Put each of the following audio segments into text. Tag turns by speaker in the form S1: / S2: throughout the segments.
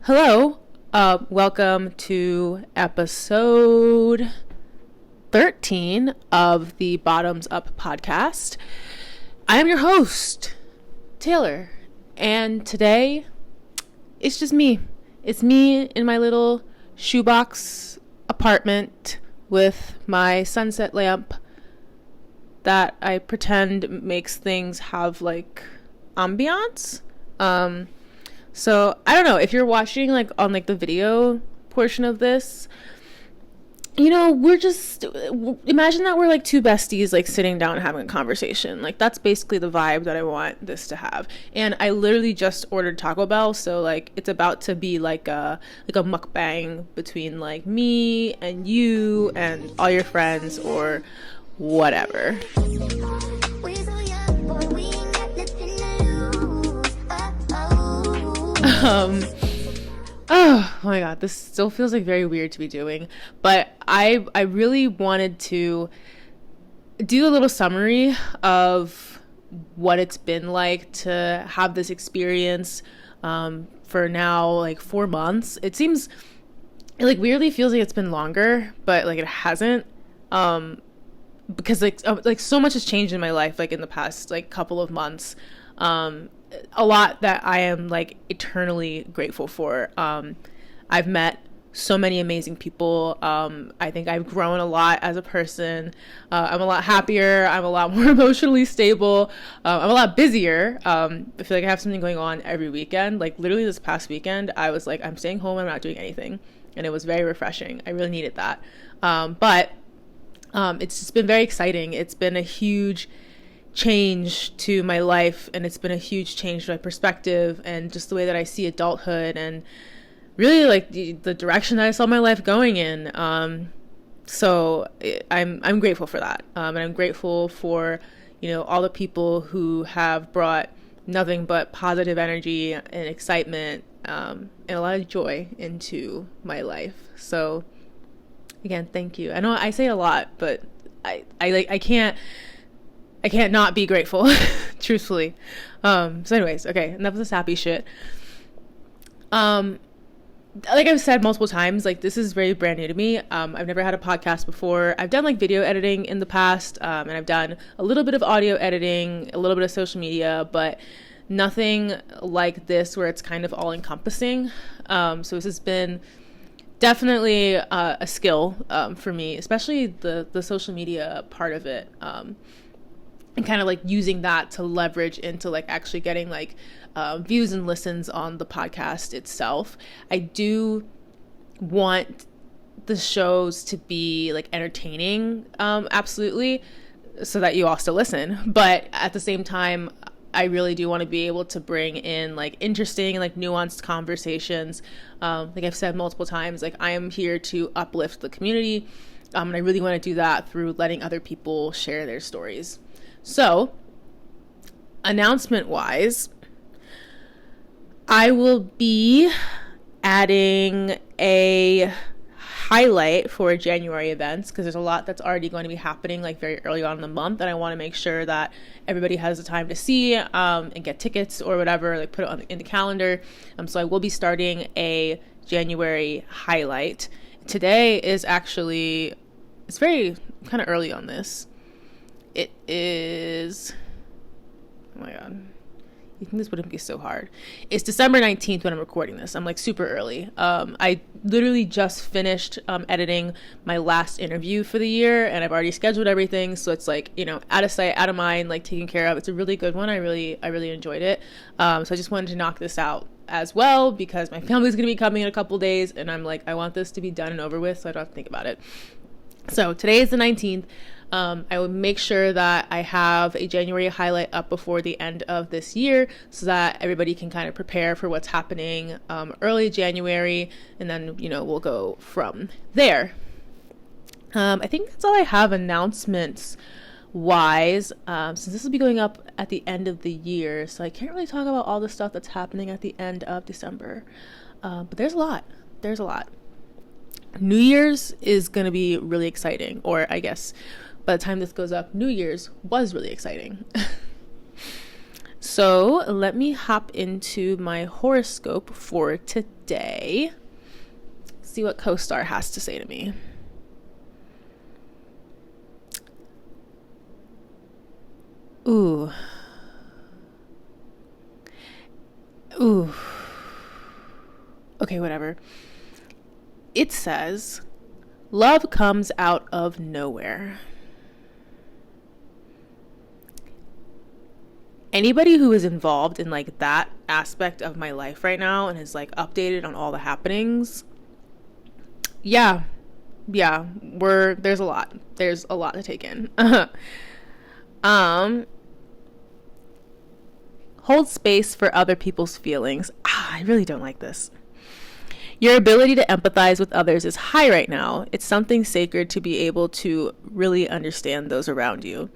S1: Hello, welcome to episode 13 of the Bottums Up podcast. I am your host, Taylor, and today it's just me. It's me in my little shoebox apartment with my sunset lamp that I pretend makes things have like ambiance. So I don't know if you're watching like on like the video portion of this, we're just imagine that we're like two besties like sitting down and having a conversation. Like that's basically the vibe that I want this to have. And I literally just ordered Taco Bell, so like it's about to be like a mukbang between like me and you and all your friends or whatever. Oh my god, this still feels like very weird to be doing, but I really wanted to do a little summary of what it's been like to have this experience for now like 4 months. It seems, it like weirdly feels like it's been longer, but like it hasn't, because like so much has changed in my life like in the past like couple of months. A lot that I am like eternally grateful for. I've met so many amazing people. I think I've grown a lot as a person. I'm a lot happier. I'm a lot more emotionally stable. I'm a lot busier. I feel like I have something going on every weekend. Like literally this past weekend, I was like, I'm staying home. I'm not doing anything. And it was very refreshing. I really needed that. But it's just been very exciting. It's been a huge change to my life, and it's been a huge change to my perspective and just the way that I see adulthood and really like the direction that I saw my life going in. So I'm grateful for that, and I'm grateful for all the people who have brought nothing but positive energy and excitement and a lot of joy into my life. So again, thank you. I know I say it a lot, but I can't not be grateful, truthfully. So anyways, okay, enough of this happy shit. Like I've said multiple times, like this is very brand new to me. I've never had a podcast before. I've done like video editing in the past, and I've done a little bit of audio editing, a little bit of social media, but nothing like this where it's kind of all encompassing. So this has been definitely a skill for me, especially the social media part of it. And kind of like using that to leverage into like actually getting like views and listens on the podcast itself. I do want the shows to be like entertaining, absolutely, so that you all still listen. But at the same time, I really do want to be able to bring in like interesting and like nuanced conversations. Like I've said multiple times, like I am here to uplift the community. And I really want to do that through letting other people share their stories. So, announcement-wise, I will be adding a highlight for January events because there's a lot that's already going to be happening like very early on in the month, and I want to make sure that everybody has the time to see and get tickets or whatever, like put it in the calendar. So I will be starting a January highlight. Today is actually, it's very kind of early on this. It is, oh my god, you think this wouldn't be so hard. It's December 19th when I'm recording this. I'm like super early. I literally just finished editing my last interview for the year, and I've already scheduled everything, so it's like, out of sight, out of mind, like taken care of. It's a really good one. I really enjoyed it. So I just wanted to knock this out as well because my family's gonna be coming in a couple days, and I'm like, I want this to be done and over with so I don't have to think about it. So today is the 19th. I will make sure that I have a January highlight up before the end of this year so that everybody can kind of prepare for what's happening early January, and then, we'll go from there. I think that's all I have announcements wise, since this will be going up at the end of the year, so I can't really talk about all the stuff that's happening at the end of December. But there's a lot. New Year's is going to be really exciting, or I guess by the time this goes up, New Year's was really exciting. So let me hop into my horoscope for today. See what co-star has to say to me. Ooh. Okay, whatever. It says, love comes out of nowhere. Anybody who is involved in like that aspect of my life right now and is like updated on all the happenings, yeah, there's a lot to take in. Hold space for other people's feelings. I really don't like this. Your ability to empathize with others is high right now. It's something sacred to be able to really understand those around you.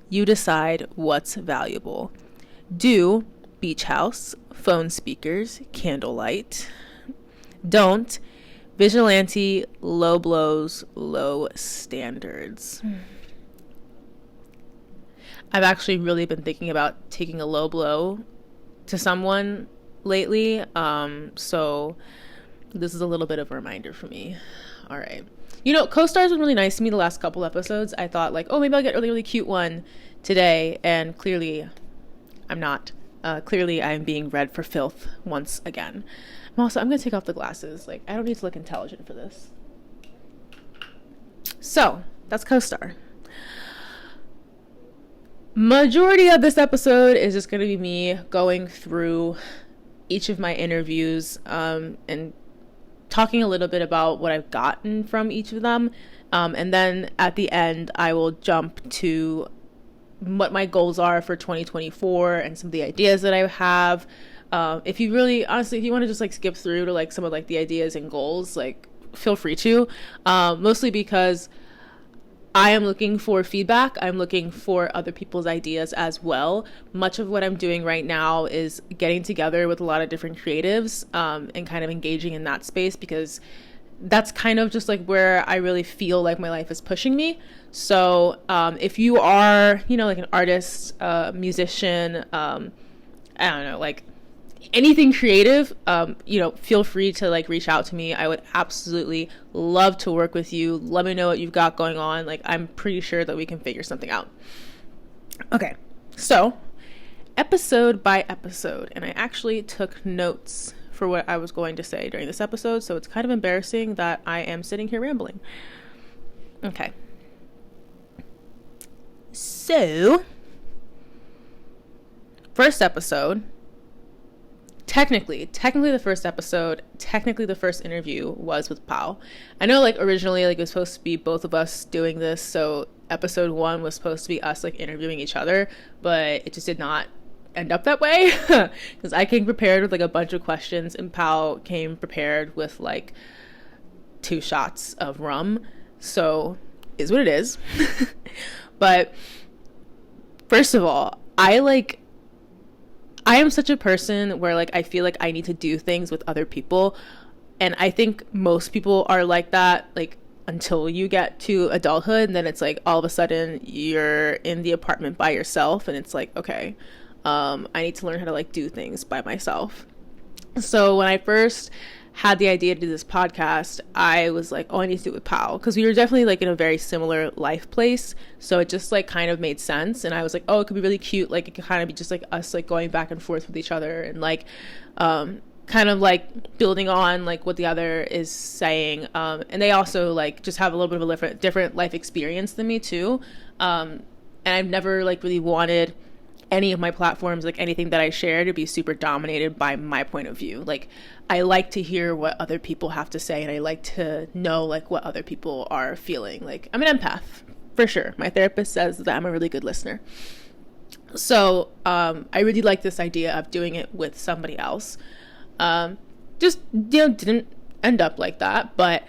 S1: You decide what's valuable. Do beach house, phone speakers, candlelight. Don't vigilante, low blows, low standards. I've actually really been thinking about taking a low blow to someone lately. So this is a little bit of a reminder for me. All right. You know, co-stars been really nice to me the last couple episodes. I thought like, oh, maybe I'll get a really, really cute one today. And clearly I'm not. Clearly I'm being read for filth once again. I'm going to take off the glasses. Like, I don't need to look intelligent for this. So that's co-star. Majority of this episode is just going to be me going through each of my interviews and talking a little bit about what I've gotten from each of them. And then at the end, I will jump to what my goals are for 2024 and some of the ideas that I have. If you really, honestly, if you want to just like skip through to like some of like the ideas and goals, like feel free to, mostly because I am looking for feedback. I'm looking for other people's ideas as well. Much of what I'm doing right now is getting together with a lot of different creatives and kind of engaging in that space, because that's kind of just like where I really feel like my life is pushing me. So if you are, you know, like an artist, musician, I don't know, like anything creative, you know, feel free to like reach out to me. I would absolutely love to work with you. Let me know what you've got going on. Like, I'm pretty sure that we can figure something out. Okay, so episode by episode, and I actually took notes for what I was going to say during this episode, so it's kind of embarrassing that I am sitting here rambling. Okay. So, first episode, technically the first episode, technically the first interview was with Pao. I know like originally like it was supposed to be both of us doing this, so episode 1 was supposed to be us like interviewing each other, but it just did not end up that way because I came prepared with like a bunch of questions and Pao came prepared with like 2 shots of rum, so is what it is. But first of all, I am such a person where like I feel like I need to do things with other people, and I think most people are like that like until you get to adulthood, and then it's like all of a sudden you're in the apartment by yourself and it's like, okay, I need to learn how to like do things by myself. So when I first had the idea to do this podcast, I was like, oh, I need to do it with Pao, because we were definitely like in a very similar life place, so it just like kind of made sense. And I was like, oh, it could be really cute, like it could kind of be just like us like going back and forth with each other and like kind of like building on like what the other is saying, and they also like just have a little bit of a different life experience than me too, and I've never like really wanted any of my platforms, like anything that I share, to be super dominated by my point of view. Like, I like to hear what other people have to say, and I like to know like what other people are feeling. Like, I'm an empath for sure. My therapist says that I'm a really good listener. So I really like this idea of doing it with somebody else. Just, you know, didn't end up like that, but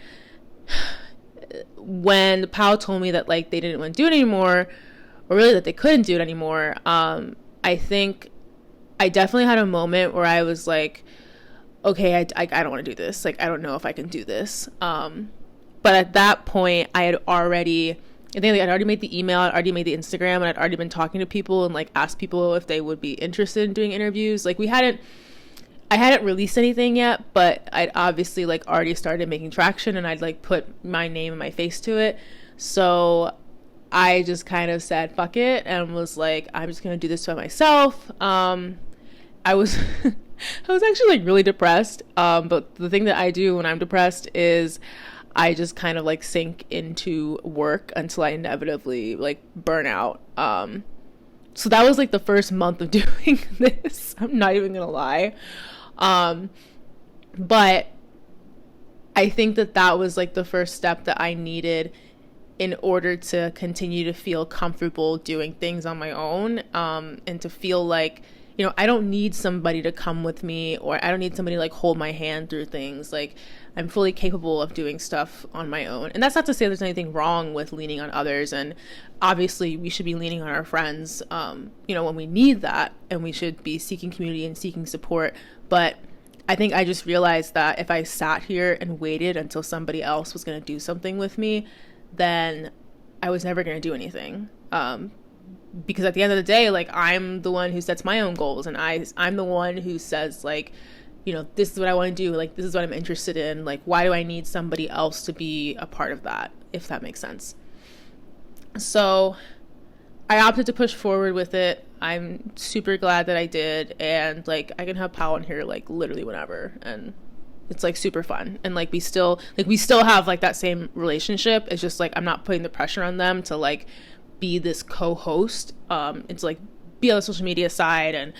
S1: when Pao told me that like they didn't want to do it anymore, or really that they couldn't do it anymore, I think I definitely had a moment where I was like, okay, I don't want to do this. Like, I don't know if I can do this. But at that point, I had already I think like I'd already made the email, I'd already made the Instagram, and I'd already been talking to people and like asked people if they would be interested in doing interviews. Like I hadn't released anything yet, but I'd obviously like already started making traction, and I'd like put my name and my face to it. So I just kind of said fuck it and was like, I'm just gonna do this by myself. I was I was actually like really depressed, but the thing that I do when I'm depressed is I just kind of like sink into work until I inevitably like burn out. So that was like the first month of doing this. I'm not even gonna lie. But I think that was like the first step that I needed in order to continue to feel comfortable doing things on my own, and to feel like, you know, I don't need somebody to come with me, or I don't need somebody to like hold my hand through things. Like, I'm fully capable of doing stuff on my own. And that's not to say there's anything wrong with leaning on others. And obviously we should be leaning on our friends, you know, when we need that, and we should be seeking community and seeking support. But I think I just realized that if I sat here and waited until somebody else was going to do something with me, then I was never going to do anything. Because at the end of the day, like, I'm the one who sets my own goals, and I'm the one who says, like, you know, this is what I want to do. Like, this is what I'm interested in. Like, why do I need somebody else to be a part of that, if that makes sense? So I opted to push forward with it. I'm super glad that I did. And like, I can have Pal on here like literally whenever, and it's like super fun. And like, we still have like that same relationship. It's just like, I'm not putting the pressure on them to like be this co-host. It's like be on the social media side and,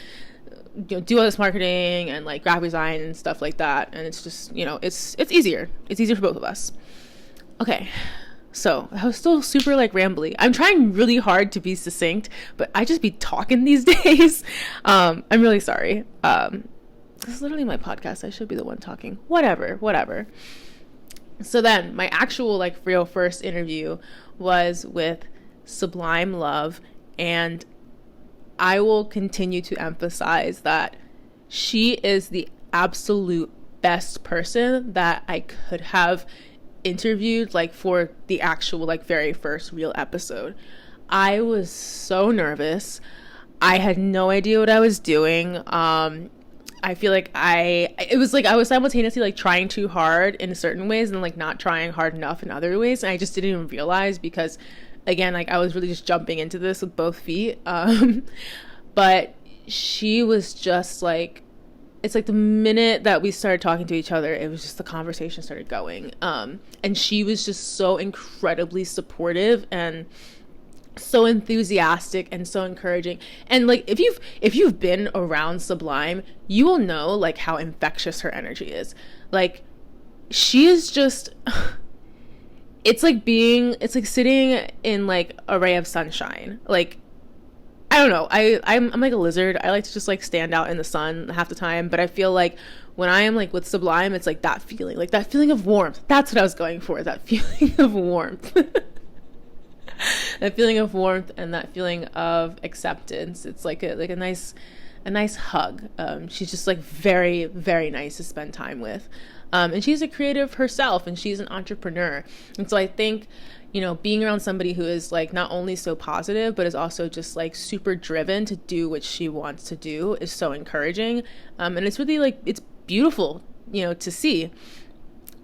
S1: you know, do all this marketing and like graphic design and stuff like that. And it's just, you know, it's easier. It's easier for both of us. Okay. So I was still super like rambly. I'm trying really hard to be succinct, but I just be talking these days. I'm really sorry. This is literally my podcast. I should be the one talking. Whatever. So then my actual like real first interview was with Sublime Love, and I will continue to emphasize that she is the absolute best person that I could have interviewed, like, for the actual like very first real episode. I was so nervous. I had no idea what I was doing. I feel like it was like I was simultaneously like trying too hard in certain ways and like not trying hard enough in other ways, and I just didn't even realize, because again, like, I was really just jumping into this with both feet. But she was just like, it's like the minute that we started talking to each other, it was just the conversation started going. And she was just so incredibly supportive and so enthusiastic and so encouraging. And like, if you've been around Sublime, you will know like how infectious her energy is. Like, she is just it's like sitting in like a ray of sunshine. Like, I don't know. I'm like a lizard. I like to just like stand out in the sun half the time. But I feel like when I am like with Sublime, it's like that feeling of warmth. That's what I was going for. That feeling of warmth. That feeling of warmth and that feeling of acceptance. It's like a nice hug. She's just like very, very nice to spend time with. And she's a creative herself, and she's an entrepreneur. And so I think, you know, being around somebody who is like not only so positive, but is also just like super driven to do what she wants to do is so encouraging. And it's really like, it's beautiful, you know, to see.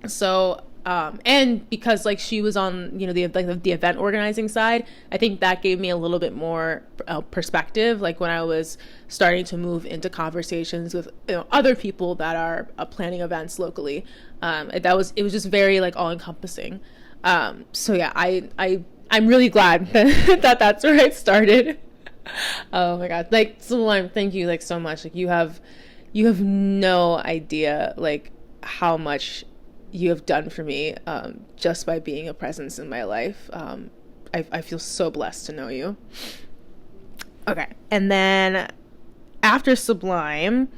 S1: So, and because like she was on, you know, the event organizing side, I think that gave me a little bit more perspective. Like when I was starting to move into conversations with, you know, other people that are planning events locally, it was just very like all encompassing. So yeah, I'm really glad that that's where I started. Oh my God. Like, Sublime, thank you like so much. Like, you have no idea like how much you have done for me, just by being a presence in my life. I feel so blessed to know you. Okay. And then after Sublime,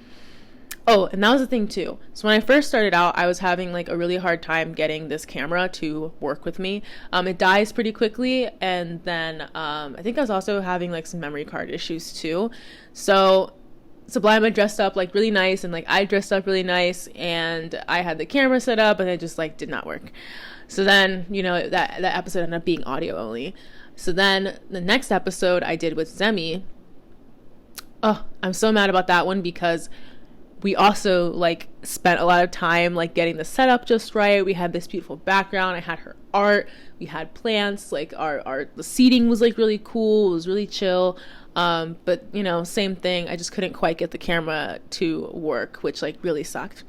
S1: oh, and that was the thing too. So when I first started out, I was having like a really hard time getting this camera to work with me. It dies pretty quickly. And then I think I was also having like some memory card issues too. So Sublime had dressed up like really nice, and like I dressed up really nice, and I had the camera set up, and it just like did not work. So then, you know, that episode ended up being audio only. So then the next episode I did with Zemi, oh, I'm so mad about that one because we also like spent a lot of time like getting the setup just right. We had this beautiful background. I had her art. We had plants. Like the seating was like really cool. It was really chill. But you know, same thing. I just couldn't quite get the camera to work, which like really sucked.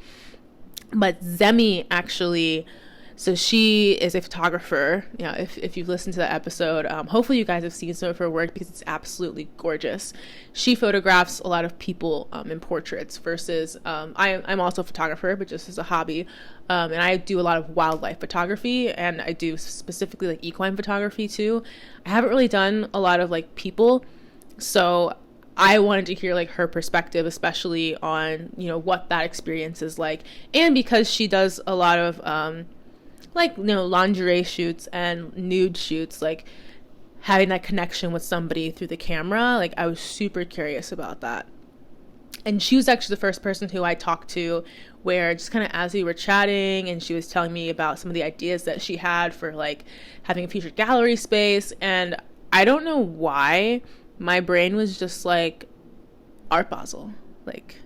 S1: But Zemi actually, so she is a photographer. You know, if you've listened to that episode, hopefully you guys have seen some of her work because it's absolutely gorgeous. She photographs a lot of people in portraits versus I'm also a photographer, but just as a hobby. And I do a lot of wildlife photography, and I do specifically like equine photography too. I haven't really done a lot of like people, so I wanted to hear like her perspective, especially on, you know, what that experience is like. And because she does a lot of like, you know, lingerie shoots and nude shoots, like having that connection with somebody through the camera, like I was super curious about that. And she was actually the first person who I talked to, where just kind of as we were chatting, and she was telling me about some of the ideas that she had for like having a featured gallery space. And I don't know why my brain was just like, Art Basel, like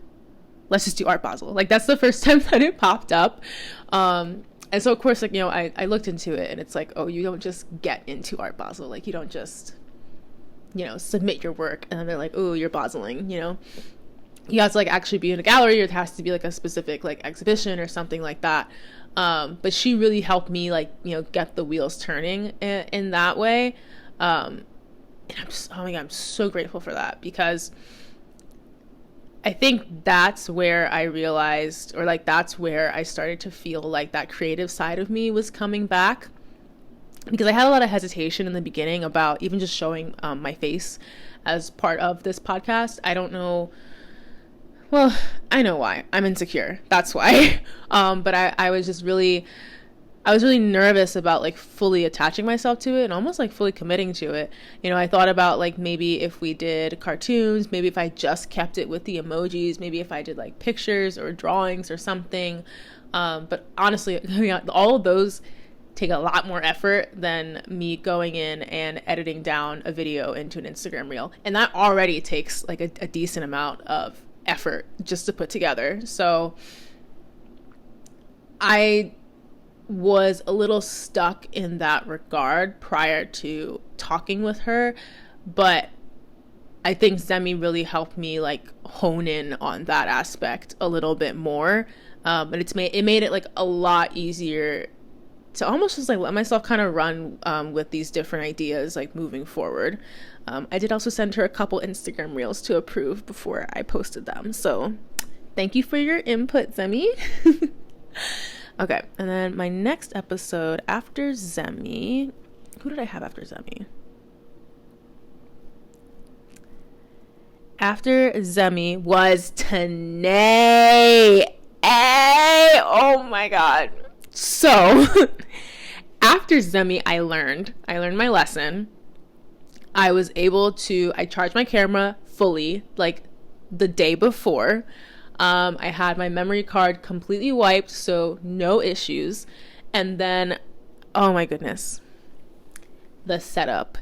S1: let's just do Art Basel. Like that's the first time that it popped up. And so, of course, like, you know, I looked into it, and it's like, oh, you don't just get into Art Basel. Like, you don't just, you know, submit your work, and then they're like, oh, you're Baseling, you know. You have to, like, actually be in a gallery, or it has to be, like, a specific, like, exhibition or something like that. But she really helped me, like, you know, get the wheels turning in that way. And I'm just, oh, my God, I'm so grateful for that, because I think that's where I realized, or like that's where I started to feel like that creative side of me was coming back, because I had a lot of hesitation in the beginning about even just showing my face as part of this podcast. I don't know. Well, I know why. I'm insecure. That's why. But I was just really, I was really nervous about like fully attaching myself to it and almost like fully committing to it. You know, I thought about like maybe if we did cartoons, maybe if I just kept it with the emojis, maybe if I did like pictures or drawings or something. But honestly, all of those take a lot more effort than me going in and editing down a video into an Instagram reel. And that already takes like a decent amount of effort just to put together. So I was a little stuck in that regard prior to talking with her, but I think Zemi really helped me like hone in on that aspect a little bit more, and it made it like a lot easier to almost just like let myself kind of run with these different ideas like moving forward. I did also send her a couple Instagram reels to approve before I posted them, so thank you for your input, Zemi. Okay, and then my next episode after Zemi, who did I have after Zemi? After Zemi was Tanae. Oh my God. So after Zemi, I learned my lesson. I charged my camera fully like the day before. I had my memory card completely wiped, so no issues. And then, oh my goodness, the setup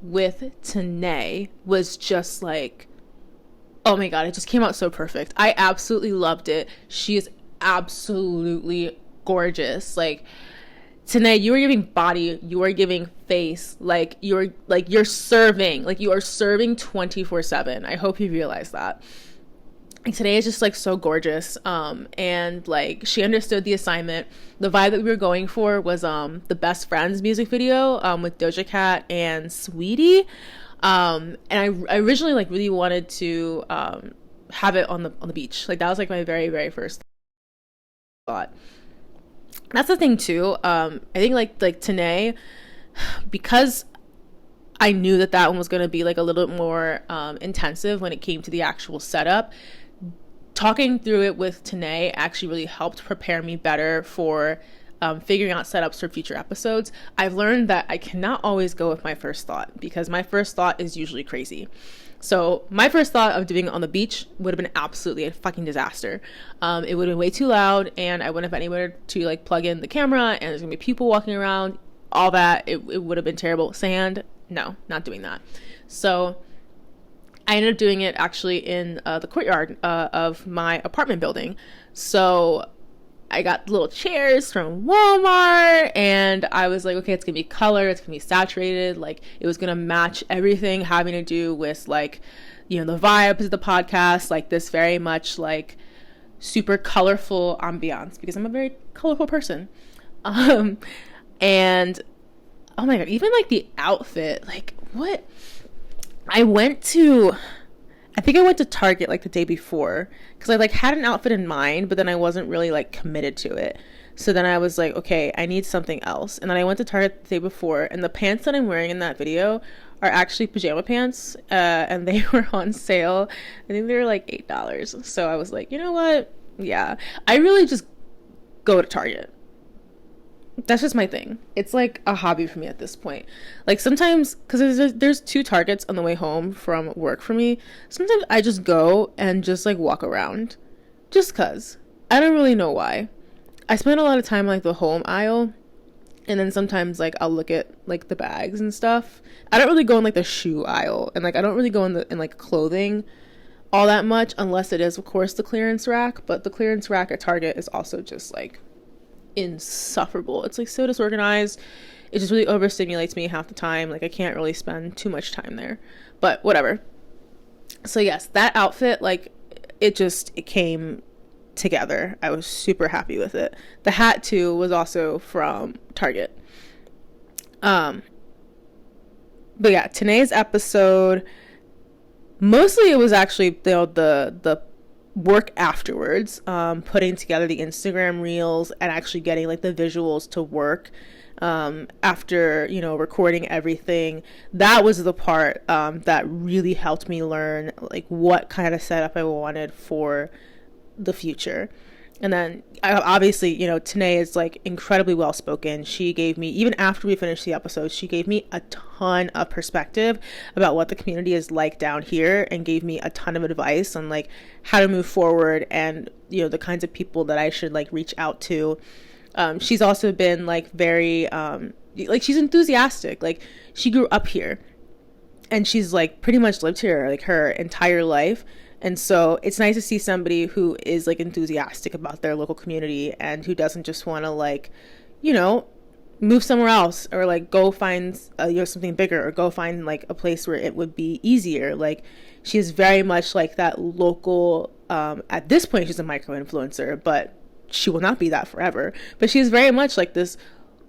S1: with Tanae was just like, oh my God, it just came out so perfect. I absolutely loved it. She is absolutely gorgeous. Like, Tanae, you are giving body, you are giving face, you are serving 24/7. I hope you realize that. Today is just like so gorgeous, and like she understood the assignment. The vibe that we were going for was the Best Friends music video with Doja Cat and Sweetie, and I originally like really wanted to have it on the beach. Like that was like my very very first thought. That's the thing too. I think like Tanae, because I knew that one was going to be like a little bit more intensive when it came to the actual setup. Talking through it with Tanae actually really helped prepare me better for figuring out setups for future episodes, I've learned that I cannot always go with my first thought, because my first thought is usually crazy. So my first thought of doing it on the beach would have been absolutely a fucking disaster. It would have been way too loud, and I wouldn't have anywhere to like plug in the camera, and there's gonna be people walking around, all that. It would have been terrible. Sand, no, not doing that. So I ended up doing it actually in the courtyard of my apartment building. So I got little chairs from Walmart, and I was like, okay, it's gonna be color, it's gonna be saturated, like it was gonna match everything having to do with like, you know, the vibes of the podcast, like this very much like super colorful ambiance, because I'm a very colorful person. And oh my god, even like the outfit, like what? I think I went to Target like the day before, because I like had an outfit in mind, but then I wasn't really like committed to it. So then I was like, okay, I need something else. And then I went to Target the day before, and the pants that I'm wearing in that video are actually pajama pants, and they were on sale. I think they were like $8. So I was like, you know what? Yeah, I really just go to Target. That's just my thing. It's like a hobby for me at this point. Like sometimes, because there's 2 Targets on the way home from work for me, sometimes I just go and just like walk around, just cause. I don't really know why. I spend a lot of time like the home aisle, and then sometimes like I'll look at like the bags and stuff. I don't really go in like the shoe aisle, and like I don't really go in like clothing all that much, unless it is of course the clearance rack. But the clearance rack at Target is also just like insufferable. It's like so disorganized. It just really overstimulates me half the time. Like I can't really spend too much time there, but whatever. So yes, that outfit, like it came together. I was super happy with it. The hat too was also from Target. But yeah, today's episode, mostly it was actually the work afterwards, putting together the Instagram reels and actually getting like the visuals to work, after, you know, recording everything. That was the part that really helped me learn like what kind of setup I wanted for the future. And then obviously, you know, Tanae is like incredibly well spoken. She gave me, even after we finished the episode, she gave me a ton of perspective about what the community is like down here, and gave me a ton of advice on like how to move forward, and you know, the kinds of people that I should like reach out to. She's also been like very like she's enthusiastic. Like she grew up here, and she's like pretty much lived here like her entire life. And so it's nice to see somebody who is like enthusiastic about their local community, and who doesn't just want to like, you know, move somewhere else, or like go find you know, something bigger, or go find like a place where it would be easier. Like she is very much like that local, at this point she's a micro influencer, but she will not be that forever. But she is very much like this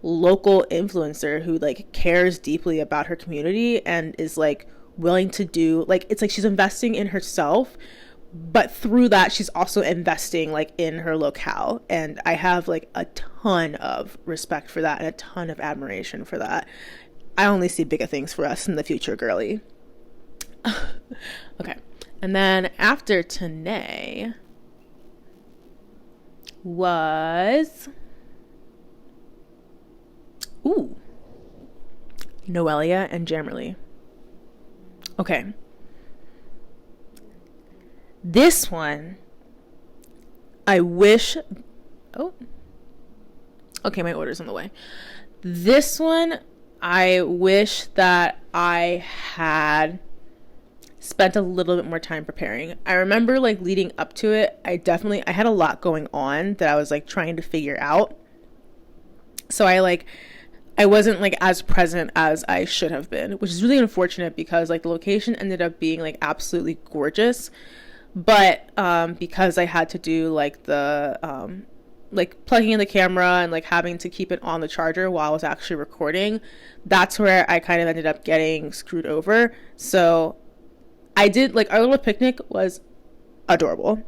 S1: local influencer who like cares deeply about her community, and is like willing to do, like, it's like she's investing in herself, but through that she's also investing like in her locale. And I have like a ton of respect for that, and a ton of admiration for that. I only see bigger things for us in the future, girly. Okay, and then after Tanae was Noelia and Jammerly. Okay. This one, I wish... Oh. Okay, my order's on the way. This one, I wish that I had spent a little bit more time preparing. I remember, like, leading up to it, I had a lot going on that I was, like, trying to figure out. So I wasn't like as present as I should have been, which is really unfortunate, because like the location ended up being like absolutely gorgeous, but because I had to do like the like plugging in the camera and like having to keep it on the charger while I was actually recording, that's where I kind of ended up getting screwed over. So I did, like, our little picnic was adorable,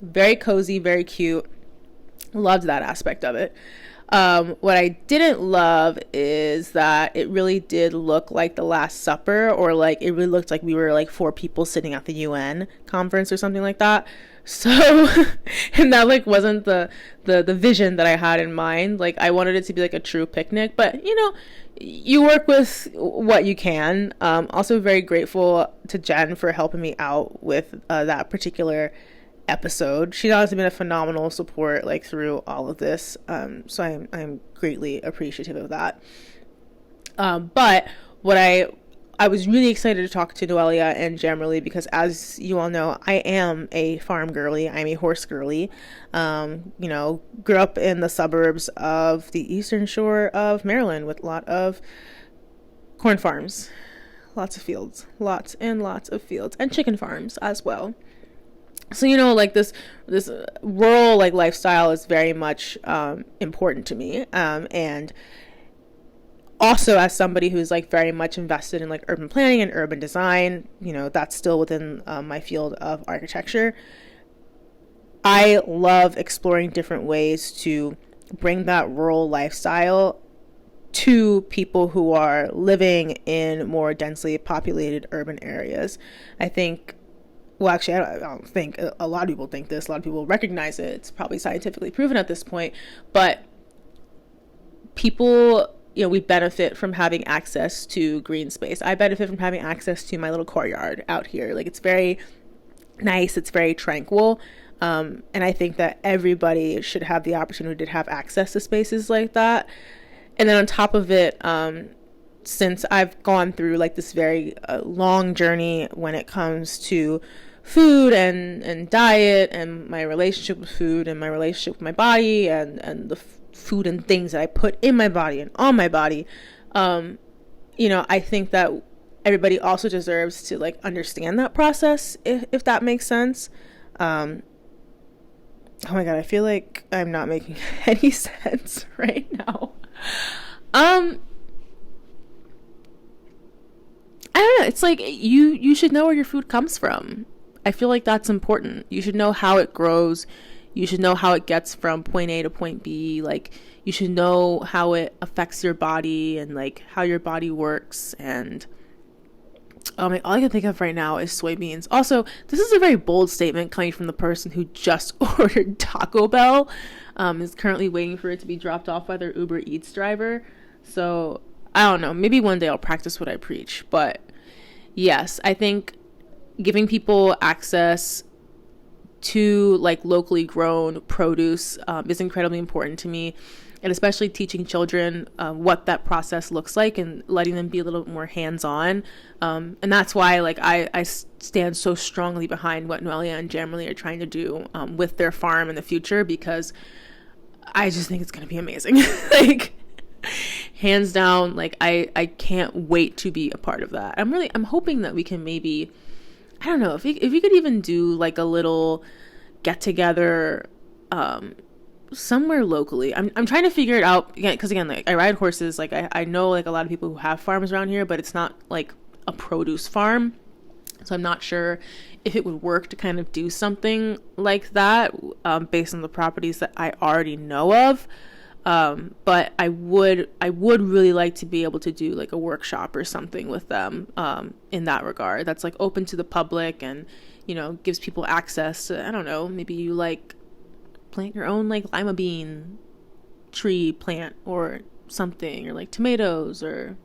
S1: very cozy, very cute. Loved that aspect of it. What I didn't love is that it really did look like the Last Supper, or like it really looked like we were like 4 people sitting at the UN conference or something like that. So, and that like wasn't the vision that I had in mind. Like I wanted it to be like a true picnic, but you know, you work with what you can. Also very grateful to Jen for helping me out with that particular episode. She has been a phenomenal support like through all of this. So I'm greatly appreciative of that. But what I was really excited to talk to Noelia and Jammerly because, as you all know, I am a farm girly. I'm a horse girly. You know, grew up in the suburbs of the eastern shore of Maryland with a lot of corn farms, lots of fields, lots and lots of fields, and chicken farms as well. So, you know, like this rural like lifestyle is very much important to me, and also as somebody who's like very much invested in like urban planning and urban design, you know, that's still within my field of architecture. I love exploring different ways to bring that rural lifestyle to people who are living in more densely populated urban areas. I think, well, actually, I don't think a lot of people think this. A lot of people recognize it. It's probably scientifically proven at this point, but people, you know, we benefit from having access to green space. I benefit from having access to my little courtyard out here. Like, it's very nice. It's very tranquil. And I think that everybody should have the opportunity to have access to spaces like that. And then on top of it, since I've gone through like this very long journey when it comes to food and diet and my relationship with food and my relationship with my body and the food and things that I put in my body and on my body, you know, I think that everybody also deserves to like understand that process, if that makes sense. Oh my God, I feel like I'm not making any sense right now. I don't know. It's like you should know where your food comes from. I feel like that's important. You should know how it grows. You should know how it gets from point A to point B. Like, you should know how it affects your body and like how your body works. And all I can think of right now is soybeans. Also, this is a very bold statement coming from the person who just ordered Taco Bell, is currently waiting for it to be dropped off by their Uber Eats driver. So I don't know. Maybe one day I'll practice what I preach. But yes, I think giving people access to like locally grown produce is incredibly important to me, and especially teaching children what that process looks like and letting them be a little more hands-on, and that's why like I stand so strongly behind what Noelia and Jammerly are trying to do with their farm in the future, because I just think it's going to be amazing. Like, hands down, like I can't wait to be a part of that. I'm hoping that we can maybe, I don't know, if we could even do like a little get together somewhere locally. I'm trying to figure it out again, because again, like I ride horses. Like I know like a lot of people who have farms around here, but it's not like a produce farm. So I'm not sure if it would work to kind of do something like that based on the properties that I already know of. But I would really like to be able to do like a workshop or something with them in that regard. That's like open to the public and, you know, gives people access to, I don't know, maybe you like plant your own like lima bean tree plant or something, or like tomatoes, or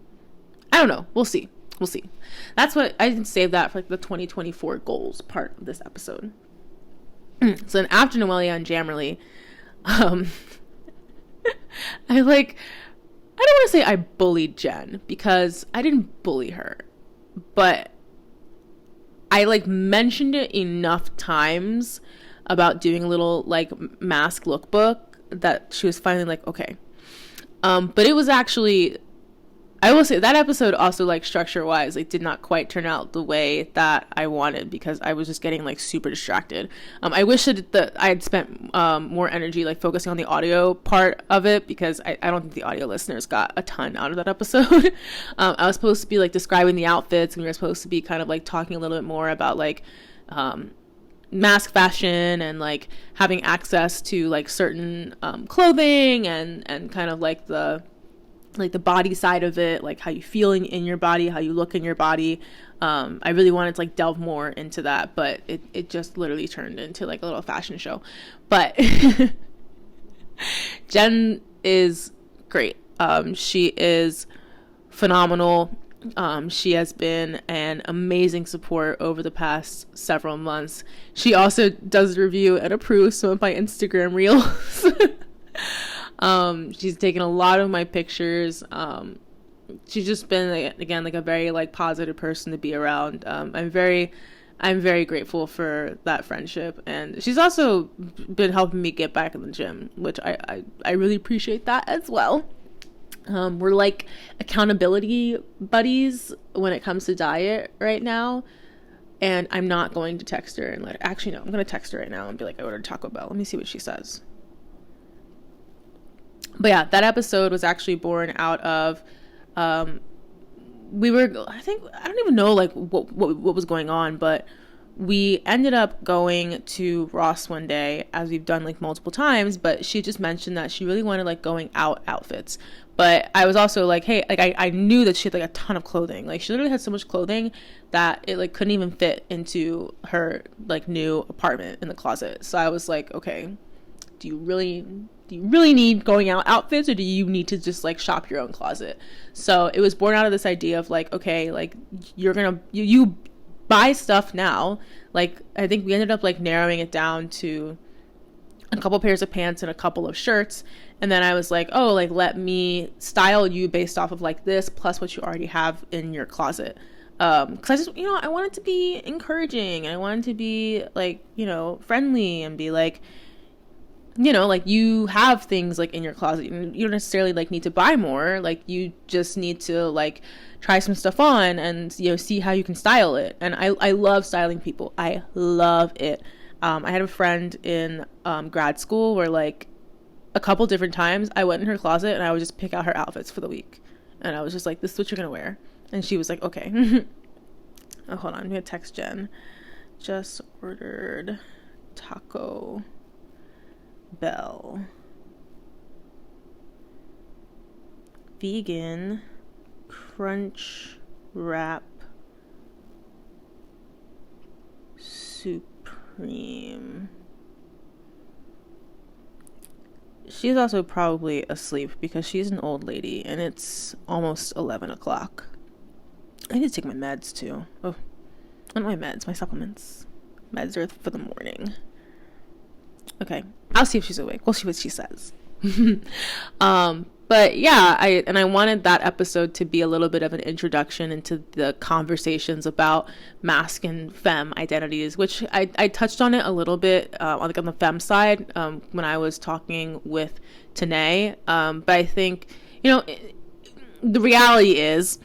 S1: I don't know. We'll see. That's what I didn't save that for like the 2024 goals part of this episode. So then after Noelia and Jammerly, I don't want to say I bullied Jen, because I didn't bully her, but I like mentioned it enough times about doing a little like mask lookbook that she was finally like, okay. But it was actually, I will say that episode also, like, structure wise, like did not quite turn out the way that I wanted, because I was just getting like super distracted. I wish that I had spent more energy like focusing on the audio part of it, because I don't think the audio listeners got a ton out of that episode. I was supposed to be like describing the outfits, and we were supposed to be kind of like talking a little bit more about like mask fashion and like having access to like certain clothing and kind of like the like the body side of it, like how you feeling in your body, how you look in your body. I really wanted to like delve more into that, but it just literally turned into like a little fashion show. But Jen is great. She is phenomenal. She has been an amazing support over the past several months. She also does review and approve some of my Instagram reels. She's taken a lot of my pictures. She's just been again like a very like positive person to be around. I'm very grateful for that friendship, and she's also been helping me get back in the gym, which I really appreciate that as well. We're like accountability buddies when it comes to diet right now, and I'm not going to text her and actually no, I'm going to text her right now and be like, I ordered Taco Bell. Let me see what she says. But yeah, that episode was actually born out of, I don't even know like what was going on, but we ended up going to Ross one day, as we've done like multiple times, but she just mentioned that she really wanted like going out outfits. But I was also like, hey, like I knew that she had like a ton of clothing. Like she literally had so much clothing that it like couldn't even fit into her like new apartment in the closet. So I was like, okay, do you really need going out outfits, or do you need to just like shop your own closet? So it was born out of this idea of like, okay, like you buy stuff now. Like I think we ended up like narrowing it down to a couple pairs of pants and a couple of shirts, and then I was like, oh, like let me style you based off of like this plus what you already have in your closet. Because I just, I wanted to be encouraging, and I wanted to be like, friendly, and be like, like you have things like in your closet, and you don't necessarily like need to buy more. Like you just need to like try some stuff on and see how you can style it. And I love styling people. I love it. I had a friend in grad school where like a couple different times I went in her closet and I would just pick out her outfits for the week, and I was just like, this is what you're gonna wear. And she was like, okay. Oh, hold on, I'm gonna text Jen. Just ordered Taco Bell vegan crunch wrap supreme. She's also probably asleep because she's an old lady and it's almost 11 o'clock. I need to take my meds too. Oh, not my meds, my supplements. Meds are for the morning. Okay, I'll see if she's awake. We'll see what she says. But yeah, I wanted that episode to be a little bit of an introduction into the conversations about masc and femme identities, which I touched on it a little bit on the femme side when I was talking with Tanae. But I think, the reality is,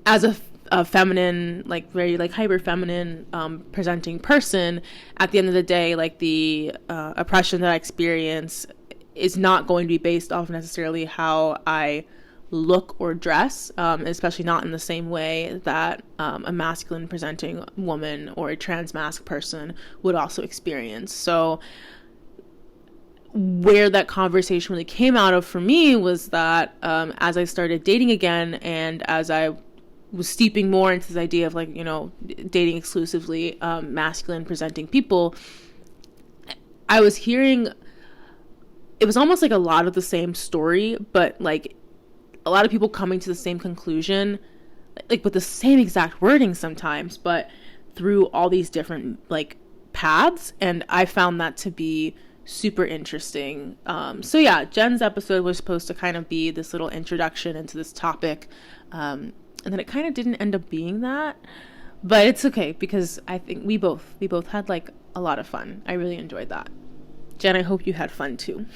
S1: as a feminine, like very like hyper feminine presenting person, at the end of the day, like the oppression that I experience is not going to be based off necessarily how I look or dress, especially not in the same way that a masculine presenting woman or a trans masc person would also experience. So where that conversation really came out of for me was that as I started dating again, and as I was steeping more into this idea of like, dating exclusively masculine presenting people, I was hearing, it was almost like a lot of the same story, but like a lot of people coming to the same conclusion, like with the same exact wording sometimes, but through all these different like paths. And I found that to be super interesting. So yeah, Jen's episode was supposed to kind of be this little introduction into this topic. And then it kind of didn't end up being that, but it's okay because I think we both had like a lot of fun. I really enjoyed that. Jen, I hope you had fun too.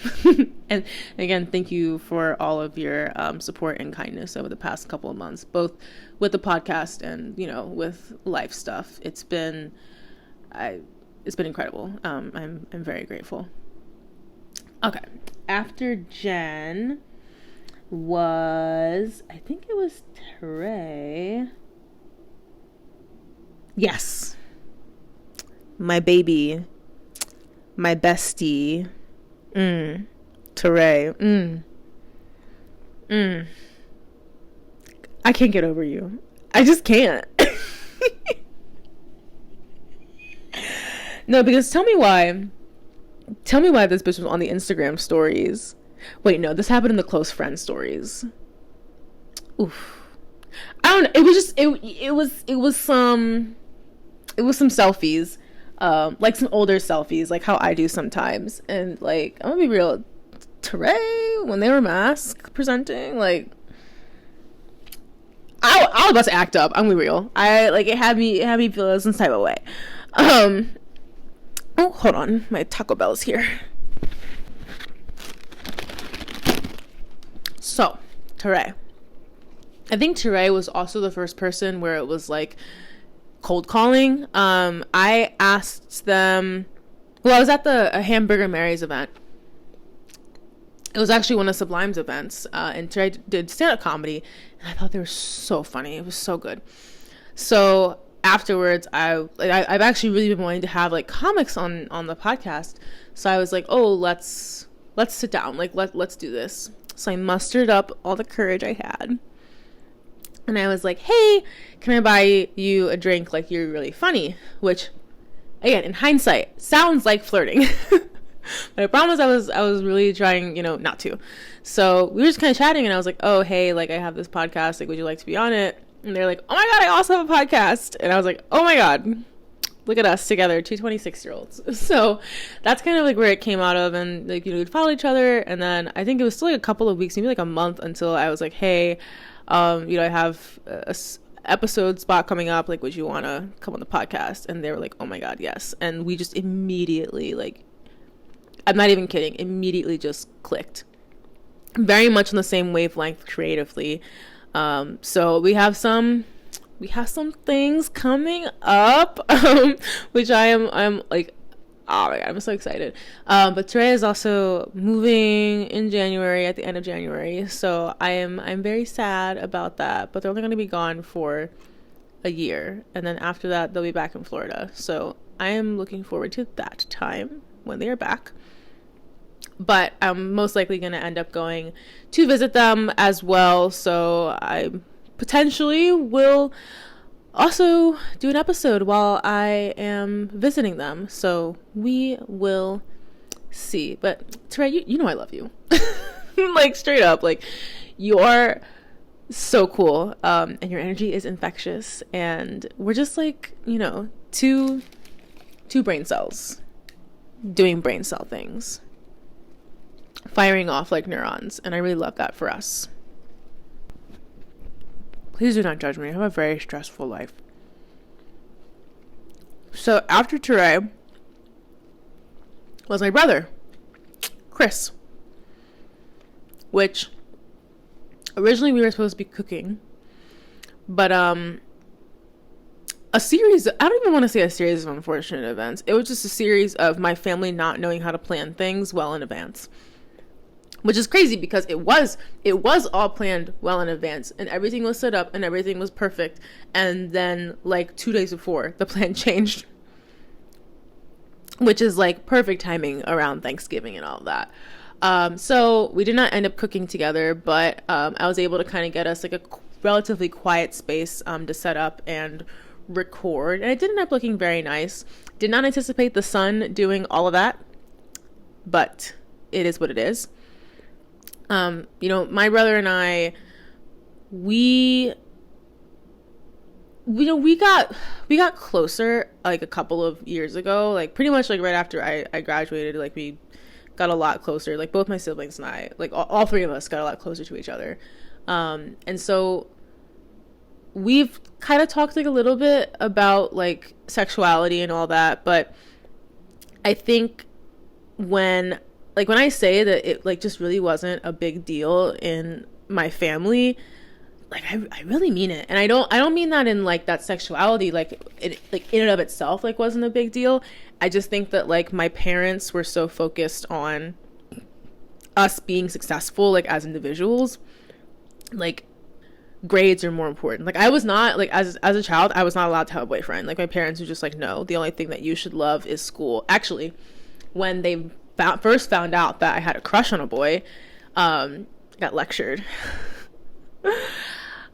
S1: And again, thank you for all of your support and kindness over the past couple of months, both with the podcast and, with life stuff. It's been incredible. I'm very grateful. Okay. After Jen was, I think it was Trey. Yes. My baby. My bestie. Teray. I can't get over you. I just can't. No, because tell me why this bitch was on the Instagram stories. Wait, no, this happened in the close friend stories. Oof. I don't know. It was just it was some selfies. Like some older selfies, like how I do sometimes. And like, I'm gonna be real, Teray, when they were mask presenting, like I was about to act up. I'm gonna be real. It had me feel some type of way. Oh, hold on. My Taco Bell's here. So, Teray. I think Teray was also the first person where it was like cold calling. I asked them, well, I was at a Hamburger Mary's event. It was actually one of Sublime's events, and Teray did stand-up comedy, and I thought they were so funny. It was so good. So afterwards, I've actually really been wanting to have like comics on the podcast. So I was like, oh, let's sit down, like let's do this. So I mustered up all the courage I had, and I was like, hey, can I buy you a drink? Like, you're really funny. Which, again, in hindsight, sounds like flirting. But I promise I was really trying, not to. So we were just kind of chatting, and I was like, oh, hey, like, I have this podcast. Like, would you like to be on it? And they're like, oh my God, I also have a podcast. And I was like, oh my God, look at us together, two 26-year-olds. So that's kind of like where it came out of. And like, we'd follow each other. And then I think it was still like a couple of weeks, maybe like a month, until I was like, hey, I have a episode spot coming up. Like, would you want to come on the podcast? And they were like, oh my God, yes. And we just immediately, like, I'm not even kidding, immediately just clicked. Very much on the same wavelength creatively. So we have some things coming up, which I'm like, oh my God, I'm so excited. But Teray is also moving in January, at the end of January. So I'm very sad about that, but they're only going to be gone for a year. And then after that, they'll be back in Florida. So I am looking forward to that time when they are back. But I'm most likely going to end up going to visit them as well. So I potentially will also do an episode while I am visiting them. So we will see. But Teray, you know I love you. Like, straight up. Like, you are so cool. And your energy is infectious. And we're just like, two brain cells doing brain cell things, firing off like neurons, and I really love that for us. Please do not judge me. I have a very stressful life. So after Teray was my brother, Chris, which originally we were supposed to be cooking, but a series, I don't even want to say a series of unfortunate events. It was just a series of my family not knowing how to plan things well in advance. Which is crazy because it was all planned well in advance, and everything was set up and everything was perfect. And then like 2 days before, the plan changed, which is like perfect timing around Thanksgiving and all of that. So we did not end up cooking together, but I was able to kind of get us like a relatively quiet space to set up and record, and it did end up looking very nice. Did not anticipate the sun doing all of that, but it is what it is. My brother and I, we got closer like a couple of years ago, like pretty much like right after I graduated. Like, we got a lot closer, like both my siblings and I, like all three of us got a lot closer to each other. And so we've kind of talked like a little bit about like sexuality and all that, but I think when I say that it like just really wasn't a big deal in my family, like I really mean it. And I don't mean that in like that sexuality, like it like in and of itself like wasn't a big deal. I just think that like my parents were so focused on us being successful like as individuals, like grades are more important. Like, I was not like as a child, I was not allowed to have a boyfriend. Like, my parents were just like, no, the only thing that you should love is school. Actually, when they first found out that I had a crush on a boy, got lectured.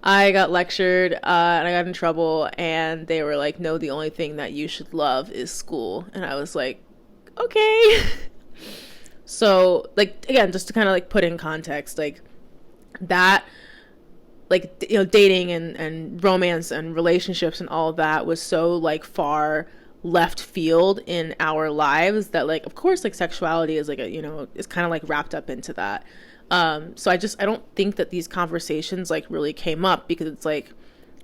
S1: I got lectured, and I got in trouble, and they were like, no, the only thing that you should love is school. And I was like, okay. So, like, again, just to kind of like put in context, like that, like, you know, dating and romance and relationships and all of that was so like far left field in our lives that, like, of course, like sexuality is like a, you know, is kind of like wrapped up into that. So I don't think that these conversations like really came up, because it's like,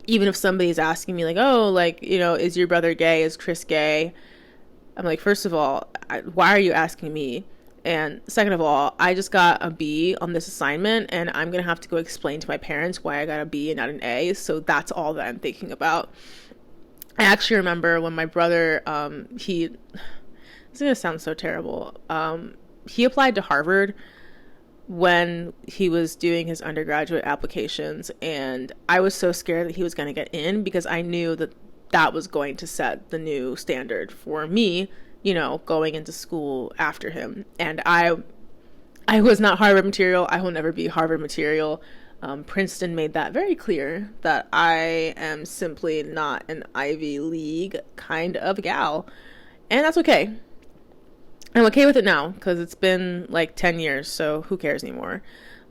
S1: even if somebody's asking me like, oh, like, you know, is your brother gay? Is Chris gay? I'm like, first of all, why are you asking me? And second of all, I just got a B on this assignment, and I'm going to have to go explain to my parents why I got a B and not an A. So that's all that I'm thinking about. I actually remember when my brother, it's going to sound so terrible. He applied to Harvard when he was doing his undergraduate applications, and I was so scared that he was going to get in, because I knew that that was going to set the new standard for me, you know, going into school after him. And I was not Harvard material. I will never be Harvard material. Princeton made that very clear, that I am simply not an Ivy League kind of gal, and that's okay. I'm okay with it now, because it's been like 10 years, so who cares anymore?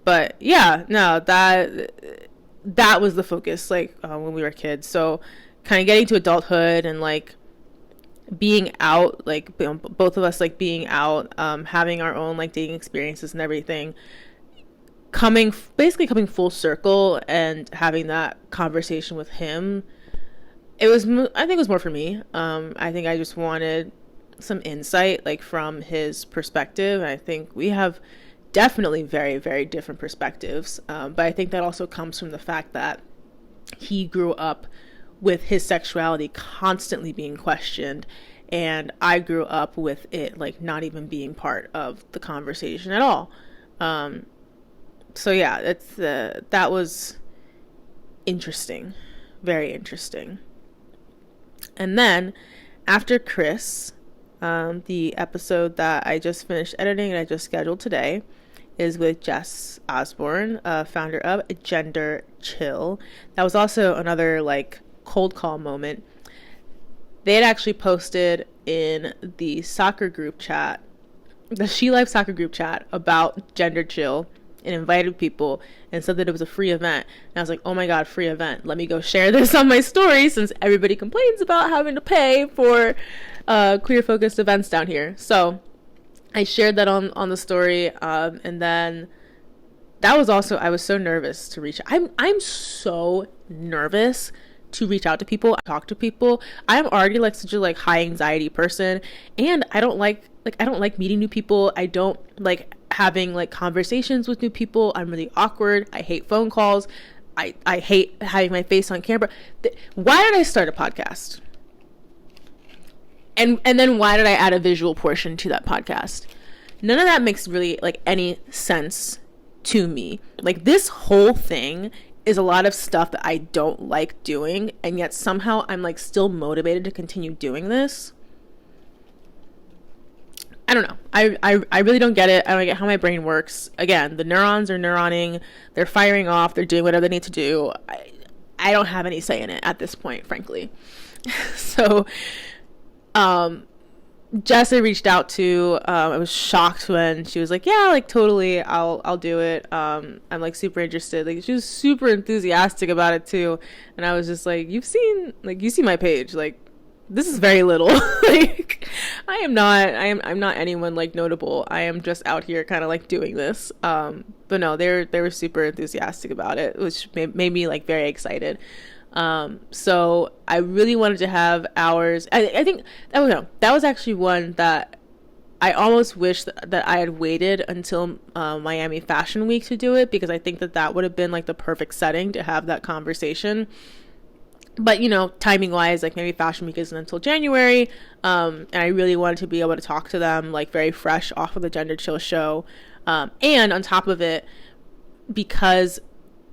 S1: But yeah, no, that was the focus, like, when we were kids. So kind of getting to adulthood and like being out, like, you know, both of us like being out, having our own like dating experiences and everything, basically coming full circle and having that conversation with him. I think it was more for me. I think I just wanted some insight, like, from his perspective. And I think we have definitely very, very different perspectives. But I think that also comes from the fact that he grew up with his sexuality constantly being questioned, and I grew up with it like not even being part of the conversation at all. So yeah, that was interesting, very interesting. And then after Chris, the episode that I just finished editing and I just scheduled today is with Jess Osborne, founder of Gender Chill. That was also another like cold call moment. They had actually posted in the soccer group chat, the She Life soccer group chat, about Gender Chill, and invited people and said that it was a free event. And I was like, oh my God, free event. Let me go share this on my story, since everybody complains about having to pay for queer focused events down here. So I shared that on the story. And then that was also, I was so nervous to reach. I'm so nervous to reach out to people, talk to people. I'm already like such a like high anxiety person, and I don't like meeting new people. I don't like having like conversations with new people. I'm really awkward. I hate phone calls. I hate having my face on camera. Why did I start a podcast? And then why did I add a visual portion to that podcast? None of that makes really like any sense to me. Like, this whole thing is a lot of stuff that I don't like doing, and yet somehow I'm like still motivated to continue doing this. I don't know. I really don't get it. I don't get how my brain works. Again, the neurons are neuroning. They're firing off. They're doing whatever they need to do. I don't have any say in it at this point, frankly. So, Jess I reached out to, I was shocked when she was like, yeah, like totally, I'll do it. I'm like super interested. Like, she was super enthusiastic about it too. And I was just like, you see my page, like, this is very little. Like, I'm not anyone like notable. I am just out here kind of like doing this. But no, they were super enthusiastic about it, which made me like very excited. So I really wanted to have hours. I think that was actually one that I almost wish that I had waited until Miami Fashion Week to do it, because I think that would have been like the perfect setting to have that conversation. But, you know, timing wise, like maybe Fashion Week isn't until January. And I really wanted to be able to talk to them like very fresh off of the Gender Chill show. And on top of it, because,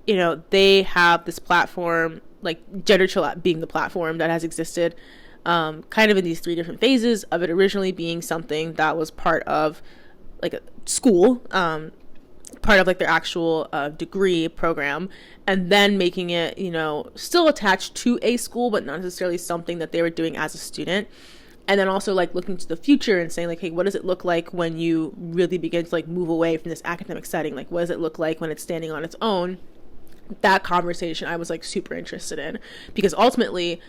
S1: you know, they have this platform, like Gender Chill being the platform that has existed kind of in these three different phases of it originally being something that was part of like a school. part of like their actual degree program, and then making it, you know, still attached to a school, but not necessarily something that they were doing as a student. And then also like looking to the future and saying like, hey, what does it look like when you really begin to like move away from this academic setting? Like, what does it look like when it's standing on its own? That conversation I was like super interested in, because ultimately,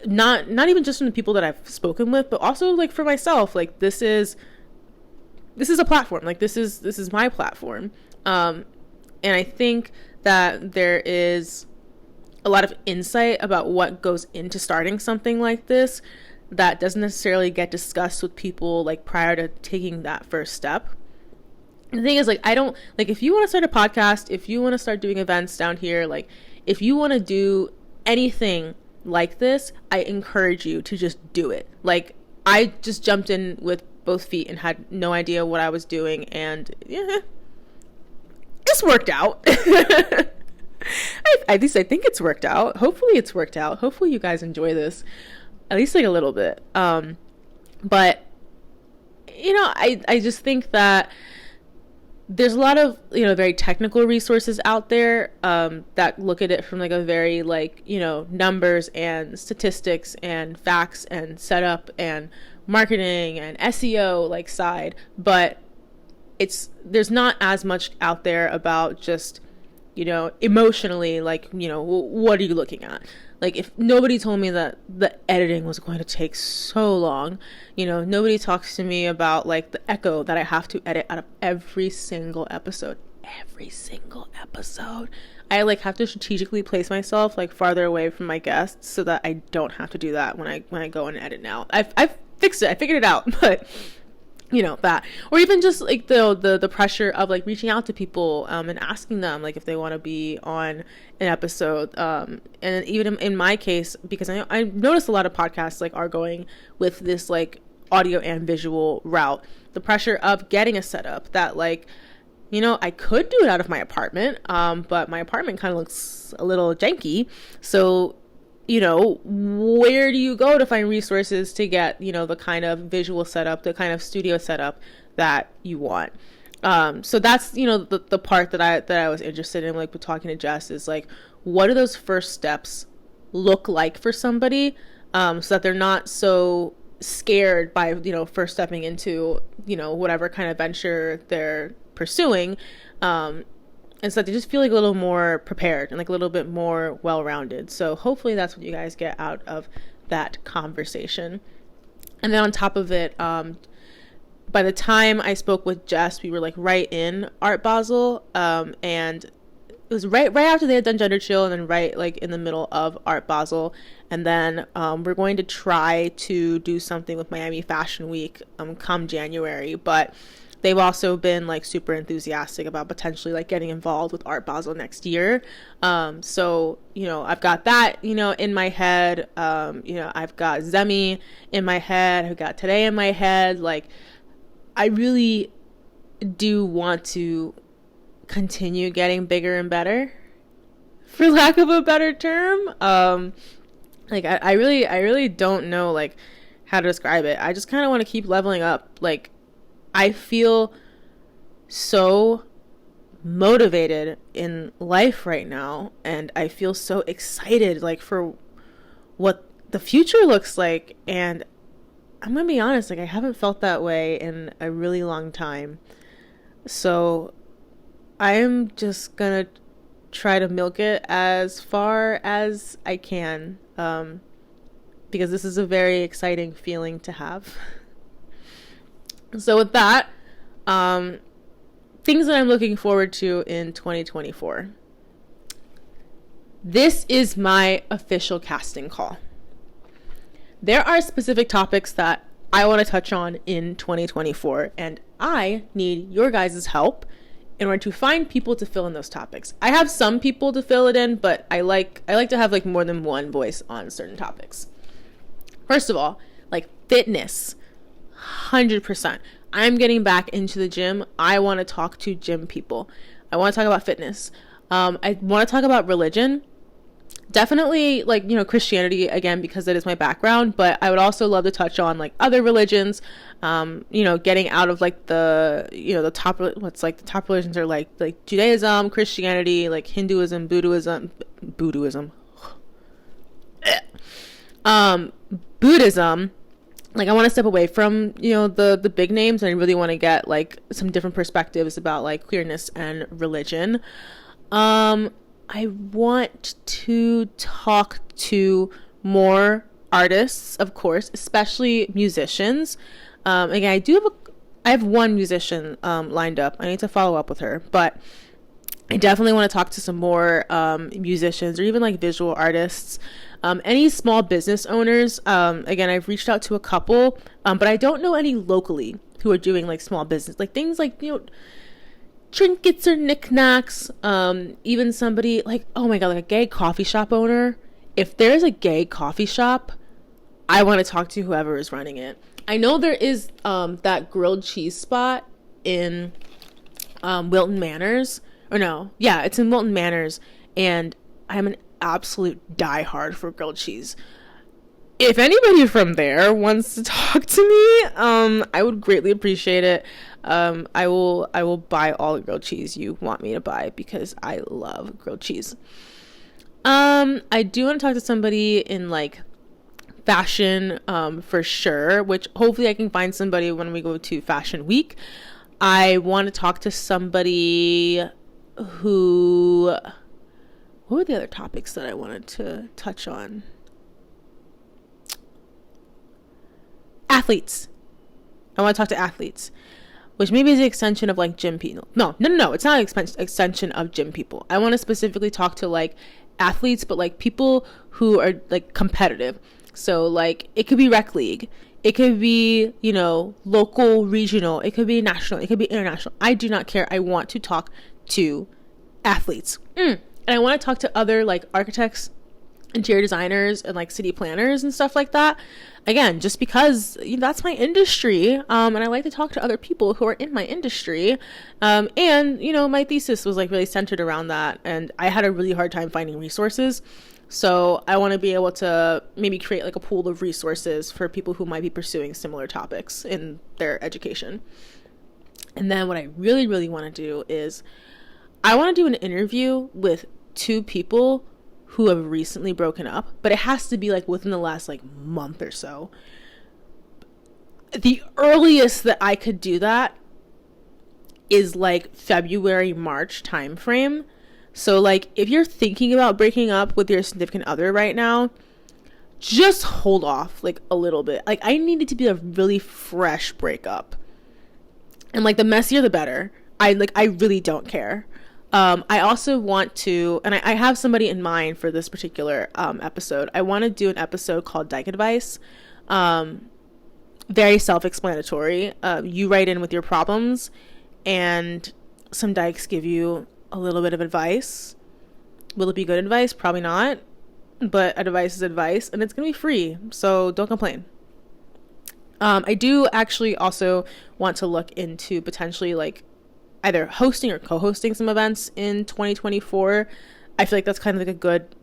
S1: not even just from the people that I've spoken with, but also like for myself, like this is a platform. Like this is my platform. And I think that there is a lot of insight about what goes into starting something like this that doesn't necessarily get discussed with people like prior to taking that first step. The thing is, like, I don't, like, if you want to start a podcast, if you want to start doing events down here, like, if you want to do anything like this, I encourage you to just do it. Like, I just jumped in with both feet and had no idea what I was doing, and yeah, it's worked out. At least I think it's worked out. Hopefully it's worked out. Hopefully you guys enjoy this, at least like a little bit. But you know, I just think that there's a lot of, you know, very technical resources out there that look at it from like a very like, you know, numbers and statistics and facts and setup and marketing and SEO like side, but there's not as much out there about just, you know, emotionally, like, you know, what are you looking at? Like, if nobody told me that the editing was going to take so long, you know, nobody talks to me about like the echo that I have to edit out of every single episode. I like have to strategically place myself like farther away from my guests so that I don't have to do that when I go and edit now. I've fixed it. I figured it out, but you know, that, or even just like the pressure of like reaching out to people and asking them like if they want to be on an episode, and even in my case, because I noticed a lot of podcasts like are going with this like audio and visual route, the pressure of getting a setup that, like, you know, I could do it out of my apartment, but my apartment kind of looks a little janky, so, you know, where do you go to find resources to get, you know, the kind of visual setup, the kind of studio setup that you want? So that's, you know, the part that I was interested in, like, with talking to Jess, is like, what do those first steps look like for somebody, so that they're not so scared by, you know, first stepping into, you know, whatever kind of venture they're pursuing, and so that they just feel like a little more prepared and like a little bit more well-rounded. So hopefully that's what you guys get out of that conversation. And then on top of it, by the time I spoke with Jess, we were like right in Art Basel, and it was right after they had done Gender Chill, and then right like in the middle of Art Basel. And then we're going to try to do something with Miami Fashion Week come January, but they've also been like super enthusiastic about potentially like getting involved with Art Basel next year. So, you know, I've got that, you know, in my head. You know, I've got Zemi in my head. I've got Today in my head. Like, I really do want to continue getting bigger and better, for lack of a better term. Like, I really don't know like how to describe it. I just kind of want to keep leveling up. Like, I feel so motivated in life right now, and I feel so excited like for what the future looks like, and I'm gonna be honest, like I haven't felt that way in a really long time. So I am just gonna try to milk it as far as I can, because this is a very exciting feeling to have. So with that, things that I'm looking forward to in 2024. This is my official casting call. There are specific topics that I want to touch on in 2024, and I need your guys' help in order to find people to fill in those topics. I have some people to fill it in, but I like to have like more than one voice on certain topics. First of all, like fitness. 100%. I'm getting back into the gym. I want to talk to gym people. I want to talk about fitness. I want to talk about religion. definitely like, you know, Christianity again, because it is my background, but I would also love to touch on like other religions, you know, getting out of like the, you know, the top, what's like the top religions are like Judaism, Christianity, like Hinduism, Buddhism, Buddhism. Like I want to step away from, you know, the big names, and I really want to get like some different perspectives about like queerness and religion. I want to talk to more artists, of course, especially musicians. Again, I have one musician lined up. I need to follow up with her, but I definitely want to talk to some more musicians, or even like visual artists, any small business owners. Again, I've reached out to a couple, but I don't know any locally who are doing like small business, like things like, you know, trinkets or knickknacks. Even somebody like, oh my god, like a gay coffee shop owner. If there's a gay coffee shop, I want to talk to whoever is running it. I know there is that grilled cheese spot in Wilton Manors. Or no, yeah, it's in Wilton Manors, and I'm an absolute diehard for grilled cheese. If anybody from there wants to talk to me, I would greatly appreciate it. I will buy all the grilled cheese you want me to buy, because I love grilled cheese. I do want to talk to somebody in like fashion, for sure, which hopefully I can find somebody when we go to Fashion Week. I want to talk to somebody who, what were the other topics that I wanted to touch on? Athletes. I want to talk to athletes, which maybe is an extension of like gym people. No, it's not an extension of gym people. I want to specifically talk to like athletes, but like people who are like competitive. So like it could be rec league, it could be, you know, local, regional, it could be national, it could be international. I do not care. I want to talk to athletes. And I want to talk to other like architects, interior designers, and like city planners and stuff like that. Again, just because, you know, that's my industry, and I like to talk to other people who are in my industry. And you know, my thesis was like really centered around that, and I had a really hard time finding resources. So I want to be able to maybe create like a pool of resources for people who might be pursuing similar topics in their education. And then what I really, really want to do is I want to do an interview with two people who have recently broken up, but it has to be like within the last like month or so. The earliest that I could do that is like February, March timeframe. So like if you're thinking about breaking up with your significant other right now, just hold off like a little bit. Like I need it to be a really fresh breakup. And like the messier the better. I really don't care. I also want to, and I have somebody in mind for this particular episode. I want to do an episode called Dyke Advice. Very self-explanatory. You write in with your problems, and some dykes give you a little bit of advice. Will it be good advice? Probably not. But advice is advice, and it's going to be free, so don't complain. I do actually also want to look into potentially like either hosting or co-hosting some events in 2024. I feel like that's kind of like a good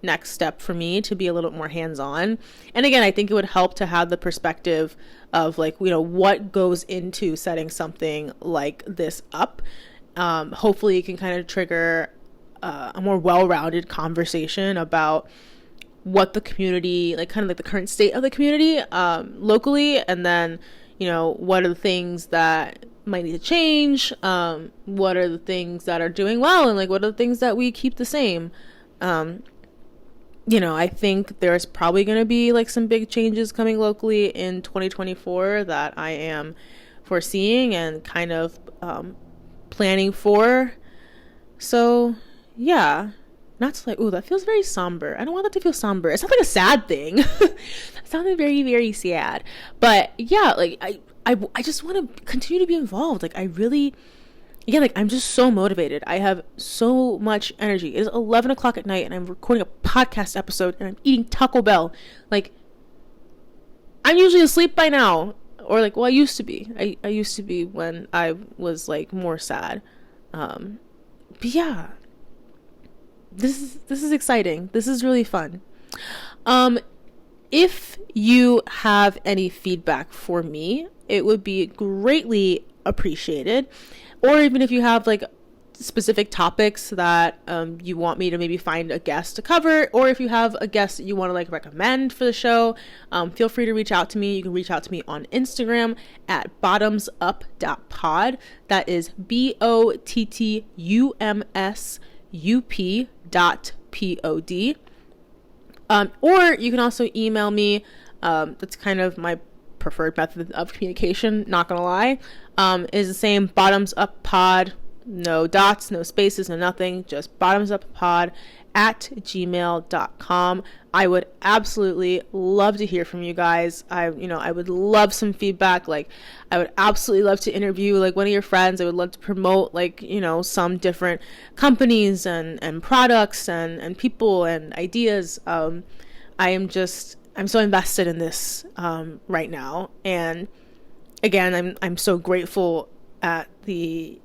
S1: next step for me to be a little bit more hands-on. And again, I think it would help to have the perspective of like, you know, what goes into setting something like this up. Hopefully it can kind of trigger a more well-rounded conversation about what the community, like kind of like the current state of the community locally, and then, you know, what are the things that might need to change, what are the things that are doing well, and like what are the things that we keep the same. You know, I think there's probably going to be like some big changes coming locally in 2024 that I am foreseeing and kind of planning for. So yeah, not to like, ooh, that feels very somber. I don't want that to feel somber. It's not like a sad thing. It sounded very, very sad. But yeah, like I just want to continue to be involved. Like I really, again, like I'm just so motivated. I have so much energy. It is 11 o'clock at night and I'm recording a podcast episode and I'm eating Taco Bell. Like I'm usually asleep by now, or like, well, I used to be. I used to be when I was like more sad. But yeah, this is exciting. This is really fun. If you have any feedback for me, it would be greatly appreciated. Or even if you have like specific topics that you want me to maybe find a guest to cover, or if you have a guest that you want to like recommend for the show, feel free to reach out to me. You can reach out to me on Instagram at bottumsup.pod. That is BOTTUMSUP.pod. Or you can also email me. That's kind of my preferred method of communication, not gonna lie. Is the same, bottumsuppod, no dots, no spaces, no nothing, just bottumsuppod at gmail.com. I would absolutely love to hear from you guys. I would love some feedback. Like, I would absolutely love to interview like one of your friends. I would love to promote like, some different companies and products and people and ideas. I'm so invested in this right now. And again, I'm so grateful at the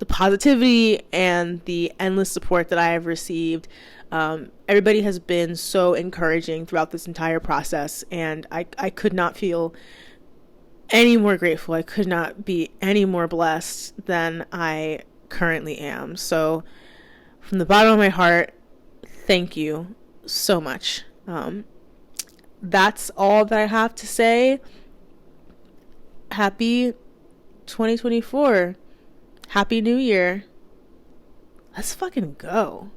S1: positivity and the endless support that I have received. Everybody has been so encouraging throughout this entire process, and I could not feel any more grateful. I could not be any more blessed than I currently am. So from the bottom of my heart, thank you so much. That's all that I have to say. Happy 2024. Happy New Year. Let's fucking go.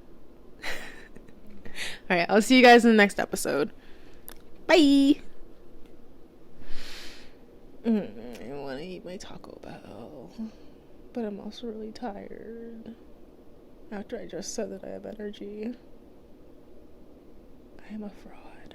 S1: All right, I'll see you guys in the next episode. Bye. I want to eat my Taco Bell, but I'm also really tired. After I just said that I have energy, I am a fraud.